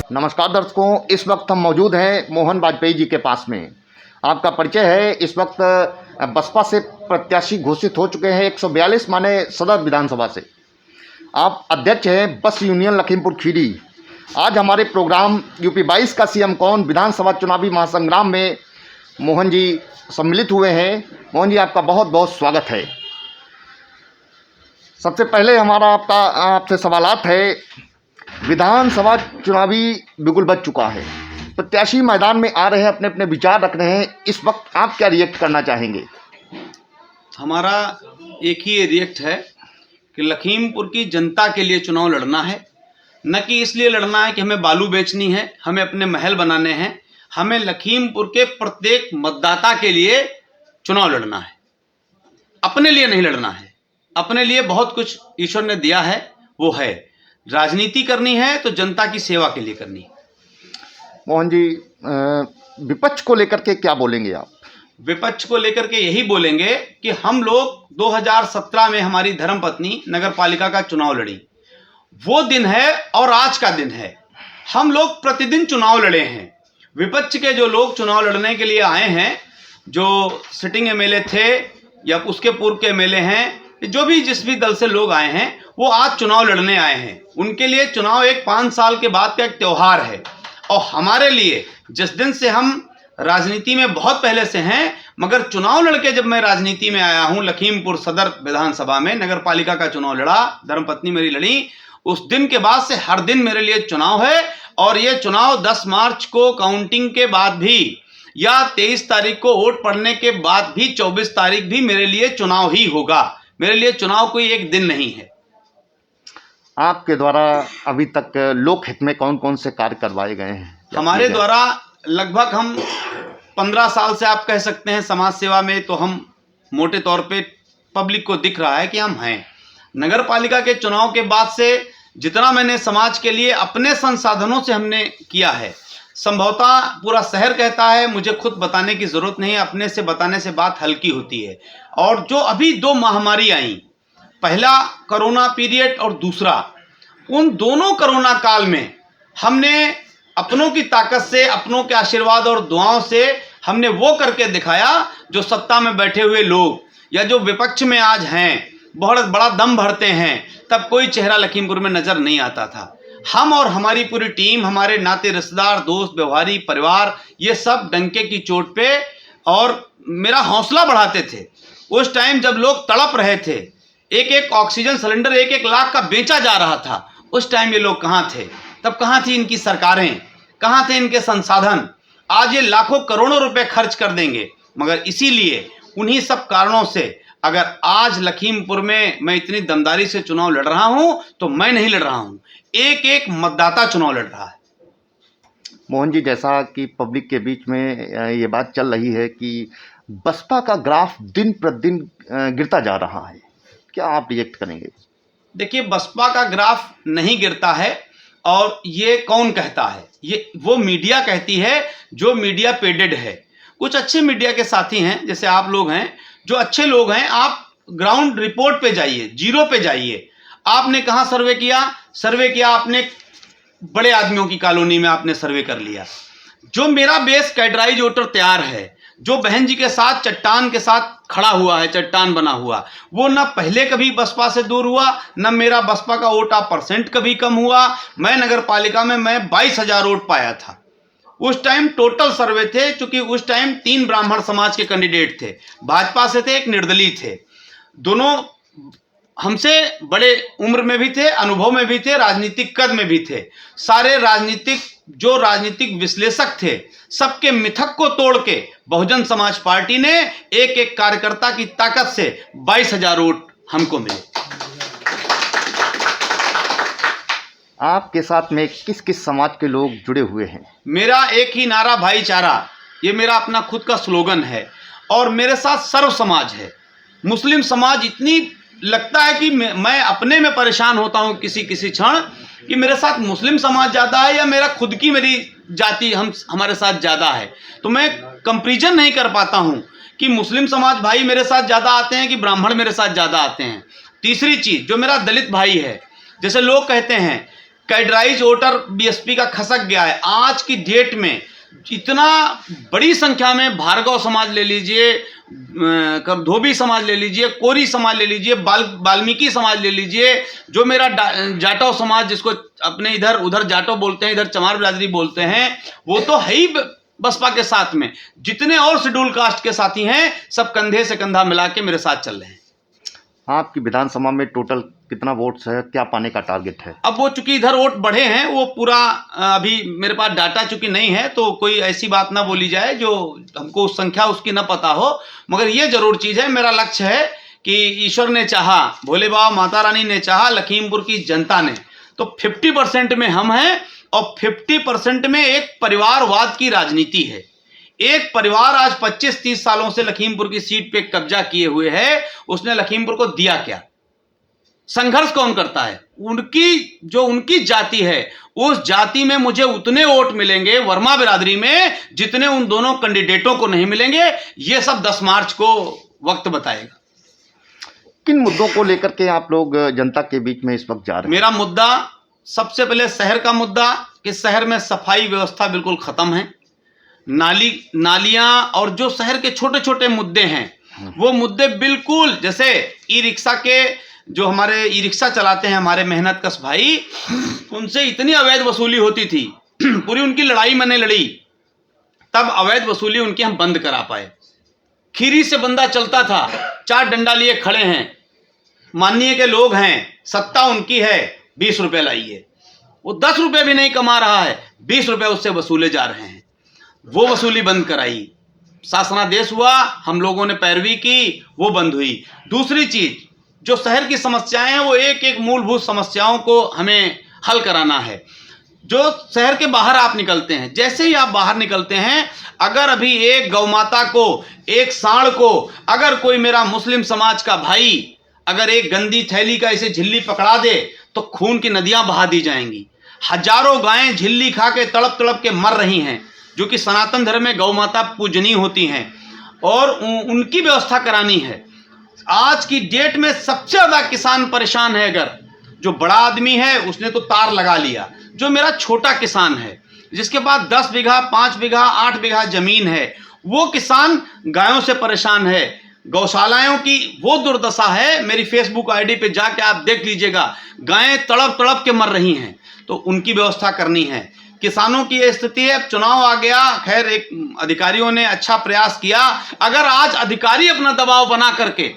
नमस्कार दर्शकों, इस वक्त हम मौजूद हैं मोहन वाजपेयी जी के पास में। आपका परिचय है। इस वक्त बसपा से प्रत्याशी घोषित हो चुके हैं 142 माने सदर विधानसभा से। आप अध्यक्ष हैं बस यूनियन लखीमपुर खीरी। आज हमारे प्रोग्राम यूपी 22 का सीएम कौन विधानसभा चुनावी महासंग्राम में मोहन जी सम्मिलित हुए हैं। मोहन जी, आपका बहुत बहुत स्वागत है। सबसे पहले हमारा आपसे सवालात है। विधानसभा चुनावी बिगुल बज चुका है, प्रत्याशी मैदान में आ रहे हैं, अपने अपने विचार रख रहे हैं। इस वक्त आप क्या रिएक्ट करना चाहेंगे? हमारा एक ही रिएक्ट है कि लखीमपुर की जनता के लिए चुनाव लड़ना है, न कि इसलिए लड़ना है कि हमें बालू बेचनी है, हमें अपने महल बनाने हैं। हमें लखीमपुर के प्रत्येक मतदाता के लिए चुनाव लड़ना है, अपने लिए नहीं लड़ना है। अपने लिए बहुत कुछ ईश्वर ने दिया है, वो है। राजनीति करनी है तो जनता की सेवा के लिए करनी है। मोहन जी, विपक्ष को लेकर के क्या बोलेंगे आप? विपक्ष को लेकर के यही बोलेंगे कि हम लोग 2017 में हमारी धर्मपत्नी नगर पालिका का चुनाव लड़ी, वो दिन है और आज का दिन है। हम लोग प्रतिदिन चुनाव लड़े हैं। विपक्ष के जो लोग चुनाव लड़ने के लिए आए हैं, जो सिटिंग एमएलए थे या उसके पूर्व के एमएलए हैं, जो भी जिस भी दल से लोग आए हैं, वो आज चुनाव लड़ने आए हैं। उनके लिए चुनाव एक 5 साल के बाद का एक त्यौहार है। और हमारे लिए जिस दिन से हम राजनीति में बहुत पहले से हैं, मगर चुनाव लड़के जब मैं राजनीति में आया हूं, लखीमपुर सदर विधानसभा में नगर पालिका का चुनाव लड़ा, धर्मपत्नी मेरी लड़ी, उस दिन के बाद से हर दिन मेरे लिए चुनाव है। और ये चुनाव 10 मार्च को काउंटिंग के बाद भी या 23 तारीख को वोट पड़ने के बाद भी 24 तारीख भी मेरे लिए चुनाव ही होगा। मेरे लिए चुनाव कोई एक दिन नहीं है। आपके द्वारा अभी तक लोक हित में कौन कौन से कार्य करवाए गए हैं? हमारे द्वारा लगभग हम 15 साल से आप कह सकते हैं समाज सेवा में, तो हम मोटे तौर पे पब्लिक को दिख रहा है कि हम हैं। नगर पालिका के चुनाव के बाद से जितना मैंने समाज के लिए अपने संसाधनों से हमने किया है, संभवतः पूरा शहर कहता है, मुझे खुद बताने की जरूरत नहीं है, अपने से बताने से बात हल्की होती है। और जो अभी 2 महामारी आई, पहला कोरोना पीरियड और दूसरा, उन दोनों कोरोना काल में हमने अपनों की ताकत से, अपनों के आशीर्वाद और दुआओं से हमने वो करके दिखाया जो सत्ता में बैठे हुए लोग या जो विपक्ष में आज हैं बहुत बड़ा दम भरते हैं, तब कोई चेहरा लखीमपुर में नजर नहीं आता था। हम और हमारी पूरी टीम, हमारे नाते रिश्तेदार, दोस्त, व्यवहारी, परिवार, ये सब डंके की चोट पे और मेरा हौसला बढ़ाते थे। उस टाइम जब लोग तड़प रहे थे, एक एक ऑक्सीजन सिलेंडर 1-1 लाख का बेचा जा रहा था, उस टाइम ये लोग कहाँ थे? तब कहाँ थी इनकी सरकारें? कहाँ थे इनके संसाधन? आज ये लाखों करोड़ों रुपए खर्च कर देंगे, मगर इसीलिए उन्हीं सब कारणों से अगर आज लखीमपुर में मैं इतनी दमदारी से चुनाव लड़ रहा हूं, तो मैं नहीं लड़ रहा हूं, एक एक मतदाता चुनाव लड़ रहा है। मोहन जी, जैसा कि पब्लिक के बीच में ये बात चल रही है कि बसपा का ग्राफ दिन प्रतिदिन गिरता जा रहा है, क्या आप रिएक्ट करेंगे? देखिए, बसपा का ग्राफ नहीं गिरता है। और ये कौन कहता है? ये वो मीडिया कहती है जो मीडिया पेडेड है। कुछ अच्छे मीडिया के साथी हैं, जैसे आप लोग हैं, जो अच्छे लोग हैं। आप ग्राउंड रिपोर्ट पे जाइए, जीरो पे जाइए। आपने कहाँ सर्वे किया? सर्वे किया आपने बड़े आदमियों की कॉलोनी में, आपने सर्वे कर लिया। जो मेरा बेस कैडराइज वोटर तैयार है, जो बहन जी के साथ चट्टान के साथ खड़ा हुआ है, चट्टान बना हुआ, वो ना पहले कभी बसपा से दूर हुआ, ना मेरा बसपा का वोटा परसेंट कभी कम हुआ। मैं नगर पालिका में 22,000 वोट पाया था। उस टाइम टोटल सर्वे थे, चूंकि उस टाइम 3 ब्राह्मण समाज के कैंडिडेट थे, भाजपा से थे, एक निर्दलीय थे। दोनों हमसे बड़े उम्र में भी थे, अनुभव में भी थे, राजनीतिक कद में भी थे। सारे राजनीतिक विश्लेषक थे, सबके मिथक को तोड़ के बहुजन समाज पार्टी ने एक एक कार्यकर्ता की ताकत से 22,000 वोट हमको मिले। आपके साथ में किस किस समाज के लोग जुड़े हुए हैं? मेरा एक ही नारा, भाईचारा, ये मेरा अपना खुद का स्लोगन है। और मेरे साथ सर्व समाज है। मुस्लिम समाज इतनी लगता है कि मैं अपने में परेशान होता हूं किसी क्षण कि मेरे साथ मुस्लिम समाज ज़्यादा है या मेरा खुद की मेरी जाति हमारे साथ ज़्यादा है। तो मैं कंपैरिजन नहीं कर पाता हूं कि मुस्लिम समाज भाई मेरे साथ ज़्यादा आते हैं कि ब्राह्मण मेरे साथ ज़्यादा आते हैं। तीसरी चीज़, जो मेरा दलित भाई है, जैसे लोग कहते हैं कैडराइज वोटर बीएसपी का खसक गया है। आज की डेट में इतना बड़ी संख्या में भार्गव समाज ले लीजिए, धोबी समाज ले लीजिए, कोरी समाज ले लीजिए, वाल्मीकि समाज ले लीजिए, जो मेरा जाटव समाज जिसको अपने इधर उधर जाटव बोलते हैं, इधर चमार बिरादरी बोलते हैं, वो तो है ही बसपा के साथ में। जितने और शेड्यूल कास्ट के साथी हैं सब कंधे से कंधा मिला के मेरे साथ चल रहे हैं। आपकी विधानसभा में टोटल कितना वोट्स है, क्या पाने का टारगेट है? अब वो चूंकि इधर वोट बढ़े हैं, वो पूरा अभी मेरे पास डाटा चूंकि नहीं है, तो कोई ऐसी बात ना बोली जाए जो हमको उस संख्या उसकी ना पता हो। मगर ये जरूर चीज़ है, मेरा लक्ष्य है कि ईश्वर ने चाहा, भोले बाबा माता रानी ने चाहा, लखीमपुर की जनता ने, तो 50% में हम हैं और 50% में एक परिवारवाद की राजनीति है। एक परिवार आज 25-30 सालों से लखीमपुर की सीट पे कब्जा किए हुए है, उसने लखीमपुर को दिया क्या? संघर्ष कौन करता है? उनकी जाति है, उस जाति में मुझे उतने वोट मिलेंगे वर्मा बिरादरी में जितने उन दोनों कैंडिडेटों को नहीं मिलेंगे। ये सब 10 मार्च को वक्त बताएगा। किन मुद्दों को लेकर के आप लोग जनता के बीच में इस वक्त जा रहे हैं? मेरा मुद्दा सबसे पहले शहर का मुद्दा, कि शहर में सफाई व्यवस्था बिल्कुल खत्म है। नालियां और जो शहर के छोटे छोटे मुद्दे हैं वो मुद्दे बिल्कुल, जैसे ई रिक्शा के जो हमारे ई रिक्शा चलाते हैं हमारे मेहनत कश भाई, उनसे इतनी अवैध वसूली होती थी, पूरी उनकी लड़ाई मैंने लड़ी, तब अवैध वसूली उनकी हम बंद करा पाए। खीरी से बंदा चलता था, 4 डंडा लिए खड़े हैं, माननीय के लोग हैं, सत्ता उनकी है, 20 रुपए लाइए। वो 10 रुपए भी नहीं कमा रहा है, 20 रुपए उससे वसूले जा रहे हैं। वो वसूली बंद कराई, शासनादेश हुआ, हम लोगों ने पैरवी की, वो बंद हुई। दूसरी चीज, जो शहर की समस्याएं हैं वो एक एक मूलभूत समस्याओं को हमें हल कराना है। जो शहर के बाहर आप निकलते हैं, जैसे ही आप बाहर निकलते हैं, अगर अभी एक गौ माता को, एक सांड को, अगर कोई मेरा मुस्लिम समाज का भाई अगर एक गंदी थैली का ऐसे झिल्ली पकड़ा दे तो खून की नदियां बहा दी जाएंगी। हजारों गायें झिल्ली खा के तड़प तड़प के मर रही हैं, जो कि सनातन धर्म में गौ माता पूजनीय होती हैं, और उनकी व्यवस्था करानी है। आज की डेट में सबसे ज्यादा किसान परेशान है। अगर जो बड़ा आदमी है उसने तो तार लगा लिया, जो मेरा छोटा किसान है जिसके पास 10 बीघा, 5 बीघा, 8 बीघा जमीन है, वो किसान गायों से परेशान है। गौशालाओं की वो दुर्दशा है, मेरी फेसबुक आईडी पे जाके आप देख लीजिएगा, गायें तड़प तड़प के मर रही हैं, तो उनकी व्यवस्था करनी है। किसानों की ये स्थिति है। अब चुनाव आ गया, खैर एक अधिकारियों ने अच्छा प्रयास किया। अगर आज अधिकारी अपना दबाव बना करके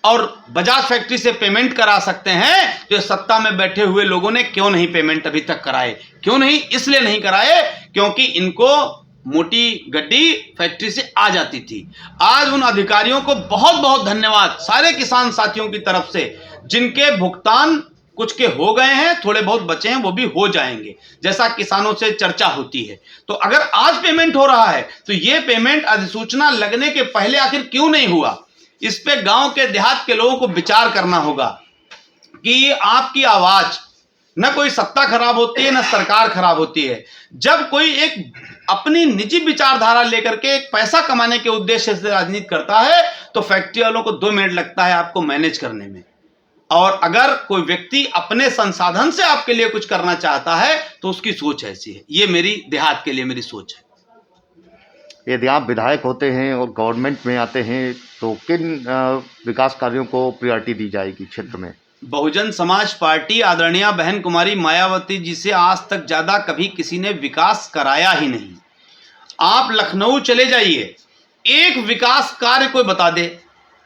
और बजाज फैक्ट्री से पेमेंट करा सकते हैं, तो सत्ता में बैठे हुए लोगों ने क्यों नहीं पेमेंट अभी तक कराए? क्यों नहीं? इसलिए नहीं कराए क्योंकि इनको मोटी गड्डी फैक्ट्री से आ जाती थी। आज उन अधिकारियों को बहुत बहुत धन्यवाद सारे किसान साथियों की तरफ से, जिनके भुगतान कुछ के हो गए हैं, थोड़े बहुत बचे हैं, वो भी हो जाएंगे, जैसा किसानों से चर्चा होती है। तो अगर आज पेमेंट हो रहा है तो ये पेमेंट अधिसूचना लगने के पहले आखिर क्यों नहीं हुआ? इस पे गांव के देहात के लोगों को विचार करना होगा कि आपकी आवाज, न कोई सत्ता खराब होती है न सरकार खराब होती है। जब कोई एक अपनी निजी विचारधारा लेकर के एक पैसा कमाने के उद्देश्य से राजनीति करता है तो फैक्ट्री वालों को 2 मिनट लगता है आपको मैनेज करने में। और अगर कोई व्यक्ति अपने संसाधन से आपके लिए कुछ करना चाहता है तो उसकी सोच ऐसी है। ये मेरी देहात के लिए मेरी सोच है। यदि आप विधायक होते हैं और गवर्नमेंट में आते हैं तो किन विकास कार्यों को प्रायोरिटी दी जाएगी क्षेत्र में? बहुजन समाज पार्टी आदरणीय बहन कुमारी मायावती जी से आज तक ज़्यादा कभी किसी ने विकास कराया ही नहीं। आप लखनऊ चले जाइए, एक विकास कार्य कोई बता दे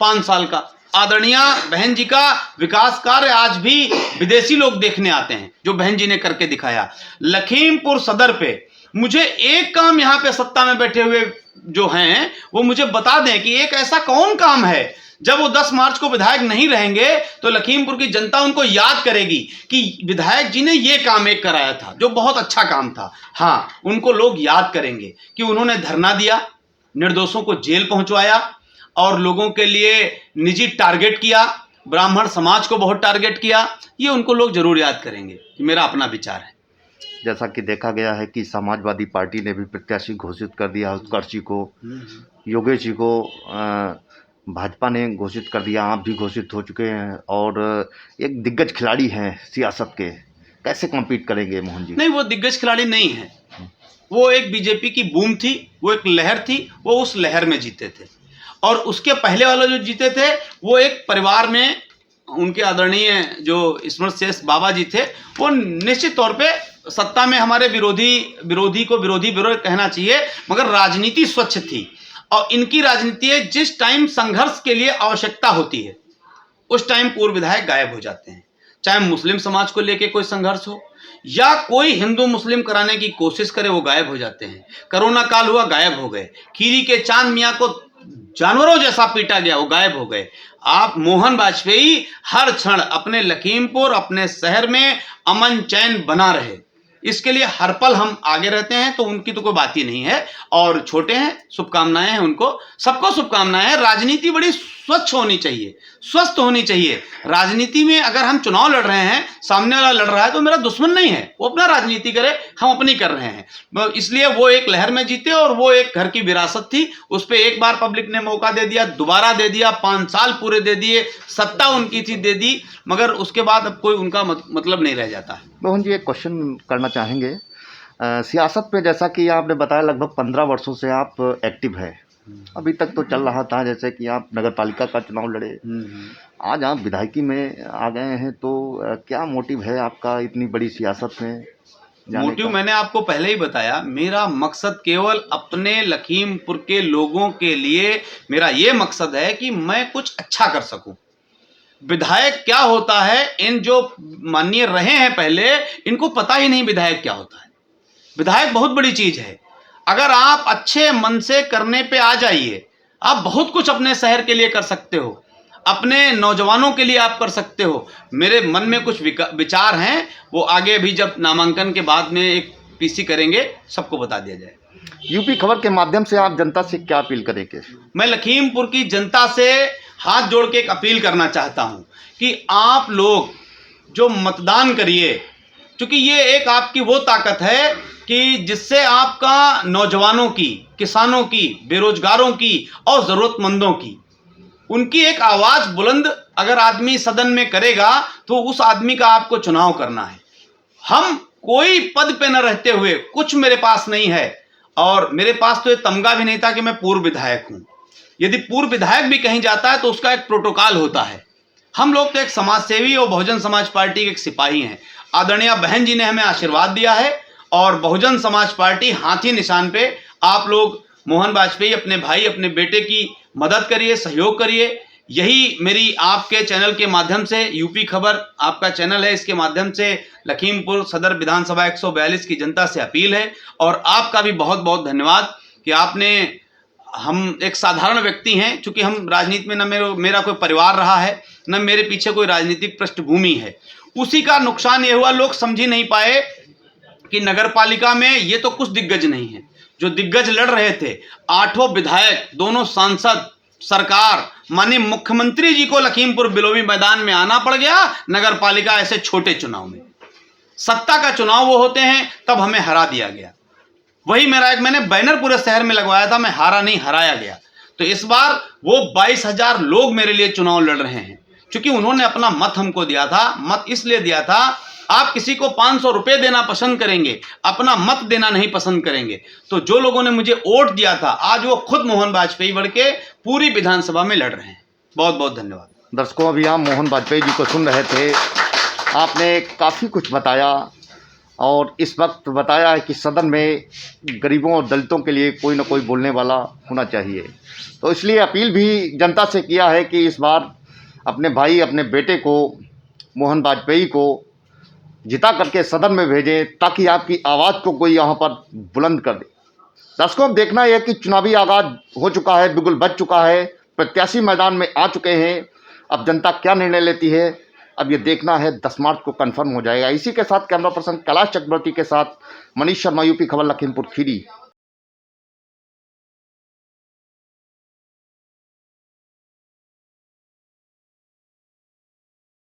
5 साल का। आदरणीय बहन जी का विकास कार्य आज भी विदेशी लोग देखने आते हैं, जो बहन जी ने करके दिखाया। लखीमपुर सदर पे मुझे एक काम, यहाँ पे सत्ता में बैठे हुए जो हैं वो मुझे बता दें कि एक ऐसा कौन काम है, जब वो 10 मार्च को विधायक नहीं रहेंगे तो लखीमपुर की जनता उनको याद करेगी कि विधायक जी ने ये काम एक कराया था जो बहुत अच्छा काम था। हाँ, उनको लोग याद करेंगे कि उन्होंने धरना दिया, निर्दोषों को जेल पहुंचवाया और लोगों के लिए निजी टारगेट किया, ब्राह्मण समाज को बहुत टारगेट किया। ये उनको लोग जरूर याद करेंगे। कि मेरा अपना विचार है। जैसा कि देखा गया है कि समाजवादी पार्टी ने भी प्रत्याशी घोषित कर दिया, उत्कर्ष जी को, योगेश जी को भाजपा ने घोषित कर दिया, आप भी घोषित हो चुके हैं और एक दिग्गज खिलाड़ी हैं सियासत के, कैसे कम्पीट करेंगे मोहन जी? नहीं, वो दिग्गज खिलाड़ी नहीं है। वो एक बीजेपी की बूम थी, वो एक लहर थी, वो उस लहर में जीते थे। और उसके पहले वाले जो जीते थे वो एक परिवार में, उनके आदरणीय जो स्मृत शेष बाबा जी थे, वो निश्चित तौर पे सत्ता में हमारे विरोधी को विरोधी कहना चाहिए, मगर राजनीति स्वच्छ थी। और इनकी राजनीति है, जिस टाइम संघर्ष के लिए आवश्यकता होती है उस टाइम पूर्व विधायक गायब हो जाते हैं। चाहे मुस्लिम समाज को लेके कोई संघर्ष हो या कोई हिंदू मुस्लिम कराने की कोशिश करे, वो गायब हो जाते हैं। कोरोना काल हुआ, गायब हो गए। खीरी के चांद मियाँ को जानवरों जैसा पीटा गया, वो गायब हो गए। आप मोहन वाजपेयी हर क्षण अपने लखीमपुर, अपने शहर में अमन चैन बना रहे, इसके लिए हर पल हम आगे रहते हैं। तो उनकी तो कोई बात ही नहीं है। और छोटे हैं, शुभकामनाएं हैं उनको, सबको शुभकामनाएं हैं। राजनीति बड़ी स्वच्छ होनी चाहिए, स्वस्थ होनी चाहिए। राजनीति में अगर हम चुनाव लड़ रहे हैं, सामने वाला लड़ रहा है, तो मेरा दुश्मन नहीं है, वो अपना राजनीति करे, हम अपनी कर रहे हैं। इसलिए वो एक लहर में जीते और वो एक घर की विरासत थी। उस पर एक बार पब्लिक ने मौका दे दिया, दोबारा दे दिया, 5 साल पूरे दे दिए, सत्ता उनकी थी, दे दी, मगर उसके बाद अब कोई उनका मतलब नहीं रह जाता है। मोहन जी, एक क्वेश्चन करना चाहेंगे। सियासत में जैसा कि आपने बताया लगभग 15 वर्षों से आप एक्टिव है। अभी तक तो चल रहा था जैसे कि आप नगर पालिका का चुनाव लड़े, आज आप विधायकी में आ गए हैं, तो क्या मोटिव है आपका इतनी बड़ी सियासत में जाने मोटिव का? मैंने आपको पहले ही बताया, मेरा मकसद केवल अपने लखीमपुर के लोगों के लिए, मेरा ये मकसद है कि मैं कुछ अच्छा कर सकूं। विधायक क्या होता है, इन जो माननीय रहे हैं पहले, इनको पता ही नहीं विधायक क्या होता है। विधायक बहुत बड़ी चीज है। अगर आप अच्छे मन से करने पे आ जाइए, आप बहुत कुछ अपने शहर के लिए कर सकते हो, अपने नौजवानों के लिए आप कर सकते हो। मेरे मन में कुछ विचार हैं, वो आगे भी जब नामांकन के बाद में एक पीसी करेंगे, सबको बता दिया जाए। यूपी खबर के माध्यम से आप जनता से क्या अपील करेंगे? मैं लखीमपुर की जनता से हाथ जोड़ के एक अपील करना चाहता हूं कि आप लोग जो मतदान करिए, क्योंकि ये एक आपकी वो ताकत है कि जिससे आपका नौजवानों की, किसानों की, बेरोजगारों की और ज़रूरतमंदों की, उनकी एक आवाज़ बुलंद अगर आदमी सदन में करेगा तो उस आदमी का आपको चुनाव करना है। हम कोई पद पे न रहते हुए, कुछ मेरे पास नहीं है, और मेरे पास तो ये तमगा भी नहीं था कि मैं पूर्व विधायक हूं। यदि पूर्व विधायक भी कहीं जाता है तो उसका एक प्रोटोकॉल होता है। हम लोग तो एक समाज सेवी और बहुजन समाज पार्टी के एक सिपाही हैं। आदरणीय बहन जी ने हमें आशीर्वाद दिया है और बहुजन समाज पार्टी हाथी निशान पे, आप लोग मोहन वाजपेयी अपने भाई, अपने बेटे की मदद करिए, सहयोग करिए। यही मेरी आपके चैनल के माध्यम से, यूपी खबर आपका चैनल है, इसके माध्यम से लखीमपुर सदर विधानसभा 142 की जनता से अपील है। और आपका भी बहुत बहुत धन्यवाद कि आपने, हम एक साधारण व्यक्ति हैं, चूंकि हम राजनीति में न मेरा कोई परिवार रहा है, न मेरे पीछे कोई राजनीतिक पृष्ठभूमि है। उसी का नुकसान ये हुआ, लोग समझ ही नहीं पाए कि नगर पालिका में ये तो कुछ दिग्गज नहीं है। जो दिग्गज लड़ रहे थे, 8 विधायक, दोनों सांसद, सरकार, माननीय मुख्यमंत्री जी को लखीमपुर बिलोवी मैदान में आना पड़ गया नगर पालिका ऐसे छोटे चुनाव में। सत्ता का चुनाव वो होते हैं, तब हमें हरा दिया गया। वही मेरा एक, मैंने बैनर पूरे शहर में लगवाया था, मैं हारा नहीं, हराया गया। तो इस बार वो 22,000 लोग मेरे लिए चुनाव लड़ रहे हैं, क्योंकि उन्होंने अपना मत हमको दिया था। मत इसलिए दिया था, आप किसी को 500 रुपए देना पसंद करेंगे, अपना मत देना नहीं पसंद करेंगे। तो जो लोगों ने मुझे वोट दिया था, आज वो खुद मोहन वाजपेयी बढ़ के पूरी विधानसभा में लड़ रहे हैं। बहुत बहुत धन्यवाद। दर्शकों, अभी हम मोहन वाजपेयी जी को सुन रहे थे। आपने काफ़ी कुछ बताया और इस वक्त बताया है कि सदन में गरीबों और दलितों के लिए कोई ना कोई बोलने वाला होना चाहिए। तो इसलिए अपील भी जनता से किया है कि इस बार अपने भाई, अपने बेटे को, मोहन वाजपेयी को जिता करके सदन में भेजें, ताकि आपकी आवाज़ को कोई यहाँ पर बुलंद कर दे। दर्शकों, अब देखना यह कि चुनावी आगाज हो चुका है, बिगुल बज चुका है, प्रत्याशी मैदान में आ चुके हैं। अब जनता क्या निर्णय लेती है, अब ये देखना है, 10 मार्च को कंफर्म हो जाएगा। इसी के साथ कैमरा पर्सन कैलाश चक्रवर्ती के साथ मनीष शर्मा, यूपी खबर, लखीमपुर खीरी।